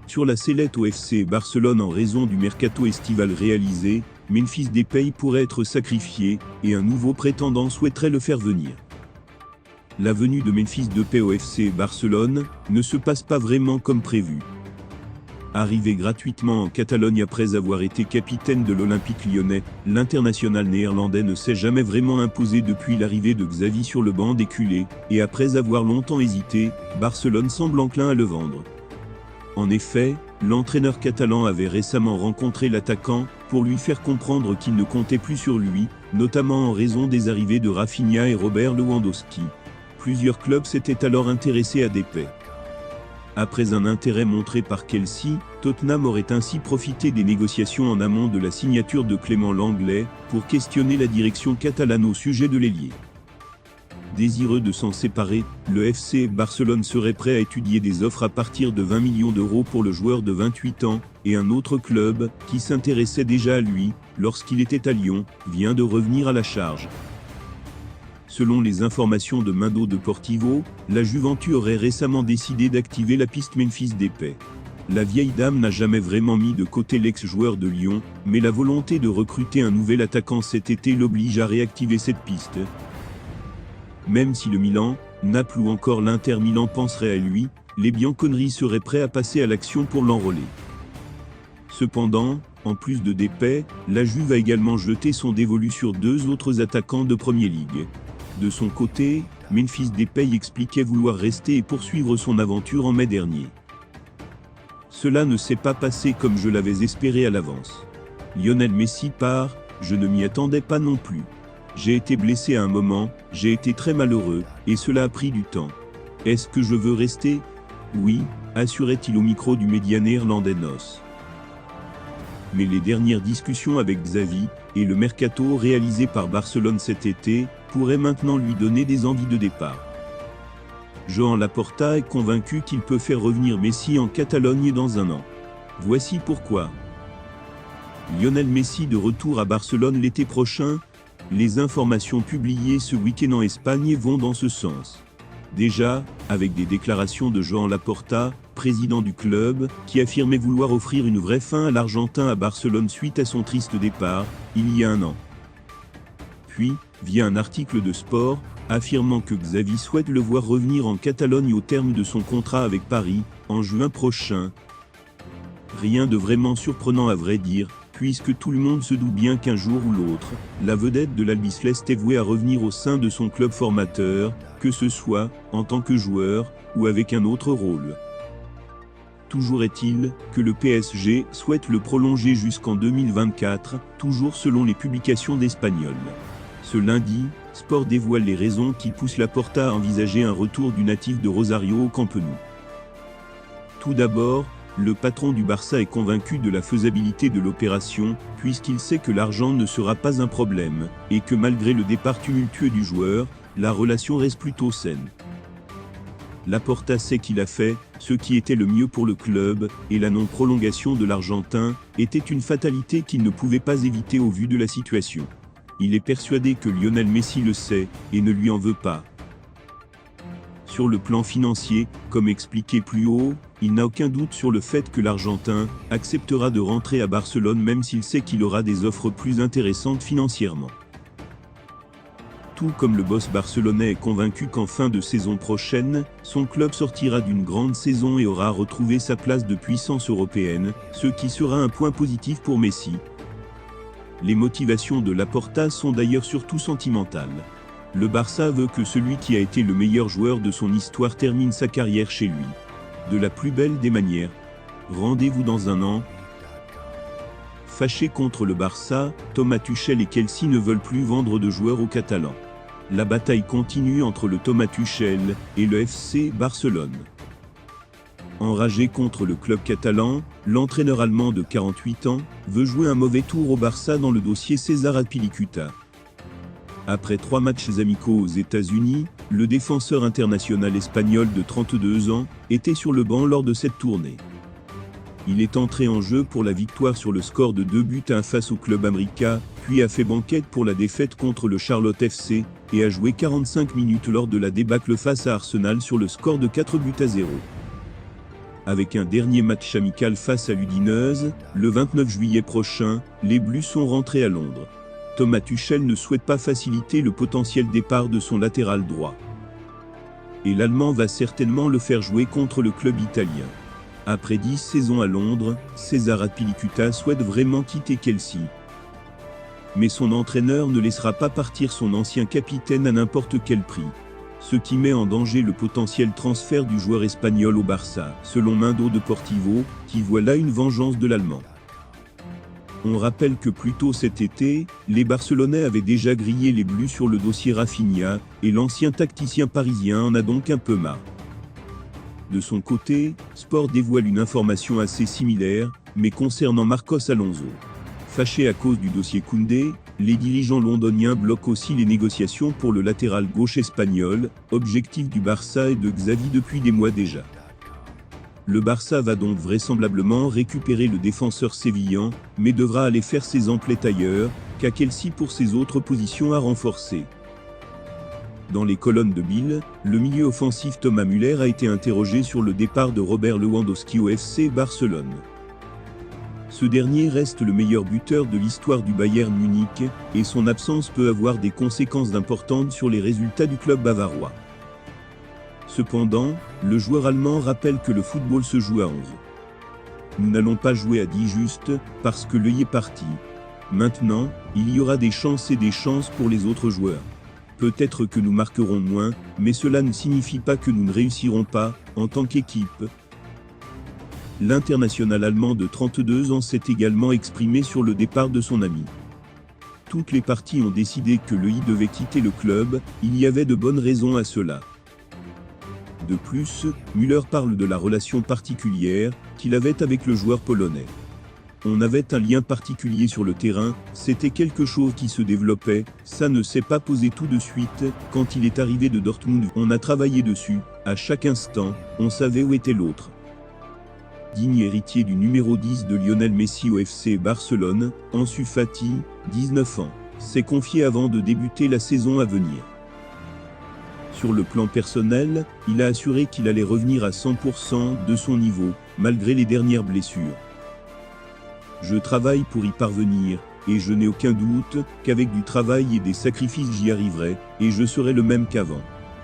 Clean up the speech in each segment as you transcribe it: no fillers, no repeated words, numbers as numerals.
Sur la sellette au FC Barcelone en raison du mercato estival réalisé, Memphis Depay pourrait être sacrifié, et un nouveau prétendant souhaiterait le faire venir. La venue de Memphis Depay au FC Barcelone ne se passe pas vraiment comme prévu. Arrivé gratuitement en Catalogne après avoir été capitaine de l'Olympique lyonnais, l'international néerlandais ne s'est jamais vraiment imposé depuis l'arrivée de Xavi sur le banc des culés, et après avoir longtemps hésité, Barcelone semble enclin à le vendre. En effet, l'entraîneur catalan avait récemment rencontré l'attaquant pour lui faire comprendre qu'il ne comptait plus sur lui, notamment en raison des arrivées de Rafinha et Robert Lewandowski. Plusieurs clubs s'étaient alors intéressés à Depay. Après un intérêt montré par Chelsea, Tottenham aurait ainsi profité des négociations en amont de la signature de Clément Lenglet pour questionner la direction catalane au sujet de l'ailier. Désireux de s'en séparer, le FC Barcelone serait prêt à étudier des offres à partir de 20 millions d'euros pour le joueur de 28 ans, et un autre club, qui s'intéressait déjà à lui, lorsqu'il était à Lyon, vient de revenir à la charge. Selon les informations de Mundo Deportivo, la Juventus aurait récemment décidé d'activer la piste Memphis Depay. La vieille dame n'a jamais vraiment mis de côté l'ex-joueur de Lyon, mais la volonté de recruter un nouvel attaquant cet été l'oblige à réactiver cette piste. Même si le Milan, Naples ou encore l'Inter Milan penseraient à lui, les Bianconeri seraient prêts à passer à l'action pour l'enrôler. Cependant, en plus de Depay, la Juve a également jeté son dévolu sur deux autres attaquants de Premier League. De son côté, Memphis Depay expliquait vouloir rester et poursuivre son aventure en mai dernier. Cela ne s'est pas passé comme je l'avais espéré à l'avance. Lionel Messi part, je ne m'y attendais pas non plus. J'ai été blessé à un moment, j'ai été très malheureux, et cela a pris du temps. Est-ce que je veux rester ? Oui, assurait-il au micro du média néerlandais NOS. Mais les dernières discussions avec Xavi, et le mercato réalisé par Barcelone cet été, pourraient maintenant lui donner des envies de départ. Joan Laporta est convaincu qu'il peut faire revenir Messi en Catalogne dans un an. Voici pourquoi. Lionel Messi de retour à Barcelone l'été prochain. Les informations publiées ce week-end en Espagne vont dans ce sens. Déjà, avec des déclarations de Joan Laporta, président du club, qui affirmait vouloir offrir une vraie fin à l'Argentin à Barcelone suite à son triste départ, il y a un an. Puis, via un article de Sport, affirmant que Xavi souhaite le voir revenir en Catalogne au terme de son contrat avec Paris, en juin prochain. Rien de vraiment surprenant à vrai dire, puisque tout le monde se doute bien qu'un jour ou l'autre, la vedette de l'Albiceleste est vouée à revenir au sein de son club formateur, que ce soit en tant que joueur, ou avec un autre rôle. Toujours est-il que le PSG souhaite le prolonger jusqu'en 2024, toujours selon les publications d'Espagnols. Ce lundi, Sport dévoile les raisons qui poussent Laporta à envisager un retour du natif de Rosario au Camp Nou. Tout d'abord, le patron du Barça est convaincu de la faisabilité de l'opération, puisqu'il sait que l'argent ne sera pas un problème, et que malgré le départ tumultueux du joueur, la relation reste plutôt saine. Laporta sait qu'il a fait ce qui était le mieux pour le club, et la non-prolongation de l'Argentin était une fatalité qu'il ne pouvait pas éviter au vu de la situation. Il est persuadé que Lionel Messi le sait, et ne lui en veut pas. Sur le plan financier, comme expliqué plus haut, il n'a aucun doute sur le fait que l'Argentin acceptera de rentrer à Barcelone même s'il sait qu'il aura des offres plus intéressantes financièrement. Tout comme le boss barcelonais est convaincu qu'en fin de saison prochaine, son club sortira d'une grande saison et aura retrouvé sa place de puissance européenne, ce qui sera un point positif pour Messi. Les motivations de Laporta sont d'ailleurs surtout sentimentales. Le Barça veut que celui qui a été le meilleur joueur de son histoire termine sa carrière chez lui. De la plus belle des manières. Rendez-vous dans un an. Fâché contre le Barça, Thomas Tuchel et Chelsea ne veulent plus vendre de joueurs aux Catalans. La bataille continue entre le Thomas Tuchel et le FC Barcelone. Enragé contre le club catalan, l'entraîneur allemand de 48 ans veut jouer un mauvais tour au Barça dans le dossier César Azpilicueta. Après 3 matchs amicaux aux États-Unis, le défenseur international espagnol de 32 ans était sur le banc lors de cette tournée. Il est entré en jeu pour la victoire sur le score de 2-1 face au Club América, puis a fait banquette pour la défaite contre le Charlotte FC, et a joué 45 minutes lors de la débâcle face à Arsenal sur le score de 4-0. Avec un dernier match amical face à l'Udinese, le 29 juillet prochain, les Blues sont rentrés à Londres. Thomas Tuchel ne souhaite pas faciliter le potentiel départ de son latéral droit. Et l'Allemand va certainement le faire jouer contre le club italien. Après 10 saisons à Londres, César Azpilicueta souhaite vraiment quitter Chelsea. Mais son entraîneur ne laissera pas partir son ancien capitaine à n'importe quel prix. Ce qui met en danger le potentiel transfert du joueur espagnol au Barça, selon Mundo Deportivo, qui voit là une vengeance de l'Allemand. On rappelle que plus tôt cet été, les Barcelonais avaient déjà grillé les Blues sur le dossier Rafinha, et l'ancien tacticien parisien en a donc un peu marre. De son côté, Sport dévoile une information assez similaire, mais concernant Marcos Alonso. Fâchés à cause du dossier Koundé, les dirigeants londoniens bloquent aussi les négociations pour le latéral gauche espagnol, objectif du Barça et de Xavi depuis des mois déjà. Le Barça va donc vraisemblablement récupérer le défenseur sévillan, mais devra aller faire ses emplettes ailleurs, qu'à Chelsea pour ses autres positions à renforcer. Dans les colonnes de Bill, le milieu offensif Thomas Müller a été interrogé sur le départ de Robert Lewandowski au FC Barcelone. Ce dernier reste le meilleur buteur de l'histoire du Bayern Munich, et son absence peut avoir des conséquences importantes sur les résultats du club bavarois. Cependant, le joueur allemand rappelle que le football se joue à 11. Nous n'allons pas jouer à 10 juste, parce que l'œil est parti. Maintenant, il y aura des chances et des chances pour les autres joueurs. Peut-être que nous marquerons moins, mais cela ne signifie pas que nous ne réussirons pas, en tant qu'équipe. L'international allemand de 32 ans s'est également exprimé sur le départ de son ami. Toutes les parties ont décidé que l'EI devait quitter le club, il y avait de bonnes raisons à cela. De plus, Müller parle de la relation particulière qu'il avait avec le joueur polonais. On avait un lien particulier sur le terrain, c'était quelque chose qui se développait, ça ne s'est pas posé tout de suite, quand il est arrivé de Dortmund, on a travaillé dessus, à chaque instant, on savait où était l'autre. Digne héritier du numéro 10 de Lionel Messi au FC Barcelone, Ansu Fati, 19 ans, s'est confié avant de débuter la saison à venir. Sur le plan personnel, il a assuré qu'il allait revenir à 100% de son niveau, malgré les dernières blessures. Je travaille pour y parvenir, et je n'ai aucun doute qu'avec du travail et des sacrifices j'y arriverai, et je serai le même qu'avant.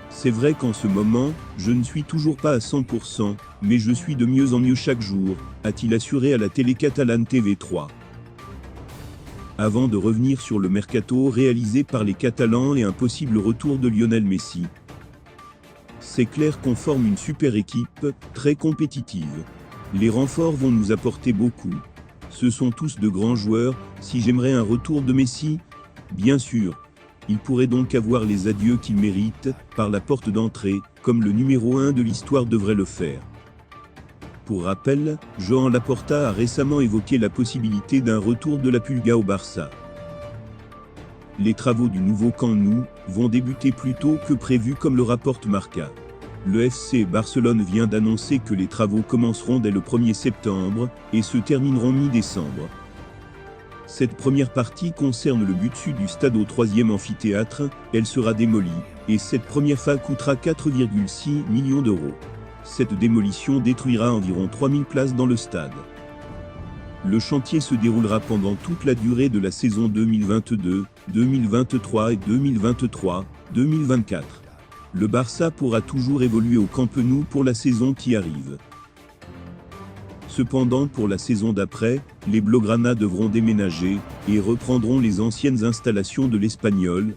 C'est vrai qu'en ce moment, je ne suis toujours pas à 100%, mais je suis de mieux en mieux chaque jour, a-t-il assuré à la télé catalane TV3. Avant de revenir sur le mercato réalisé par les Catalans et un possible retour de Lionel Messi. C'est clair qu'on forme une super équipe, très compétitive. Les renforts vont nous apporter beaucoup. Ce sont tous de grands joueurs, si j'aimerais un retour de Messi, bien sûr. Il pourrait donc avoir les adieux qu'il mérite, par la porte d'entrée, comme le numéro 1 de l'histoire devrait le faire. Pour rappel, Joan Laporta a récemment évoqué la possibilité d'un retour de la Pulga au Barça. Les travaux du nouveau Camp Nou vont débuter plus tôt que prévu comme le rapporte Marca. Le FC Barcelone vient d'annoncer que les travaux commenceront dès le 1er septembre et se termineront mi-décembre. Cette première partie concerne le but sud du stade au 3e amphithéâtre, elle sera démolie, et cette première phase coûtera 4,6 millions d'euros. Cette démolition détruira environ 3000 places dans le stade. Le chantier se déroulera pendant toute la durée de la saison 2022, 2023 et 2023-2024. Le Barça pourra toujours évoluer au Camp Nou pour la saison qui arrive. Cependant, pour la saison d'après, les Blaugrana devront déménager et reprendront les anciennes installations de l'Espagnol,